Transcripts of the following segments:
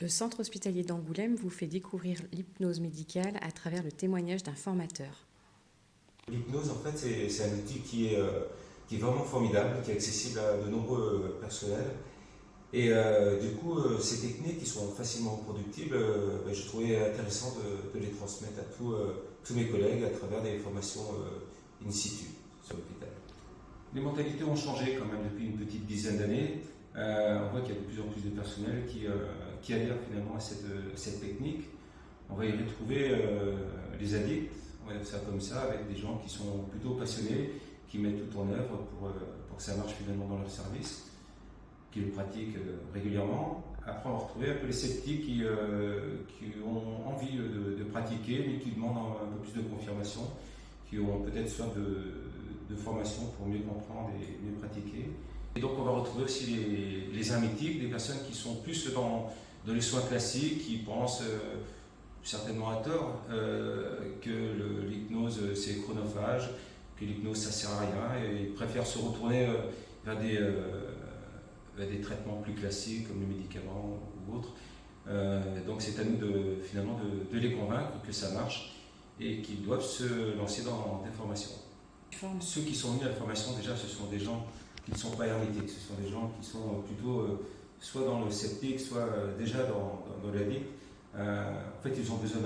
Le centre hospitalier d'Angoulême vous fait découvrir l'hypnose médicale à travers le témoignage d'un formateur. L'hypnose, en fait, c'est un outil qui est vraiment formidable, qui est accessible à de nombreux personnels. Et du coup, ces techniques qui sont facilement reproductibles, je trouvais intéressant de les transmettre à tous mes collègues à travers des formations in situ sur l'hôpital. Les mentalités ont changé quand même depuis une petite dizaine d'années. On voit qu'il y a de plus en plus de personnel qui adhèrent finalement à cette technique. On va y retrouver les addicts, on va dire ça comme ça, avec des gens qui sont plutôt passionnés, qui mettent tout en œuvre pour que ça marche finalement dans leur service, qui le pratiquent régulièrement. Après, on va retrouver un peu les sceptiques qui ont envie de pratiquer, mais qui demandent un peu plus de confirmation, qui ont peut-être soif de formation pour mieux comprendre et mieux pratiquer. Et donc on va retrouver aussi les hermétiques, des personnes qui sont plus dans les soins classiques, qui pensent certainement à tort que l'hypnose c'est chronophage, que l'hypnose ça sert à rien, et ils préfèrent se retourner vers des traitements plus classiques comme les médicaments ou autres. Donc c'est à nous finalement de les convaincre que ça marche et qu'ils doivent se lancer dans des formations. Ceux qui sont mis à la formation, déjà, ce sont des gens qui ne sont pas hermétiques, ce sont des gens qui sont plutôt soit dans le sceptique, soit déjà dans l'addict. En fait, ils ont besoin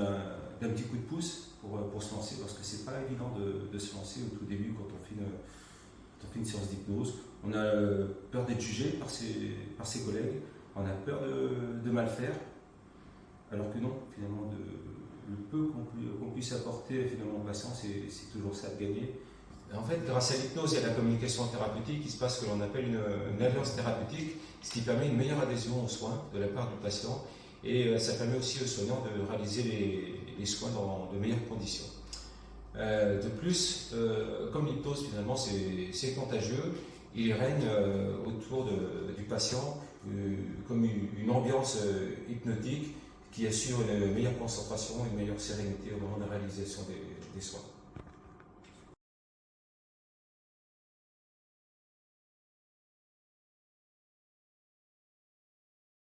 d'un petit coup de pouce pour se lancer, parce que c'est pas évident de se lancer au tout début quand on fait une séance d'hypnose. On a peur d'être jugé par ses collègues, on a peur de mal faire, alors que non, finalement, le peu qu'on puisse apporter finalement aux patients, c'est toujours ça de gagner. En fait, grâce à l'hypnose et à la communication thérapeutique, il se passe ce que l'on appelle une alliance thérapeutique, ce qui permet une meilleure adhésion aux soins de la part du patient, et ça permet aussi aux soignants de réaliser les soins dans de meilleures conditions. De plus, comme l'hypnose finalement c'est contagieux, il règne autour du patient comme une ambiance hypnotique qui assure une meilleure concentration, une meilleure sérénité au moment de la réalisation des soins.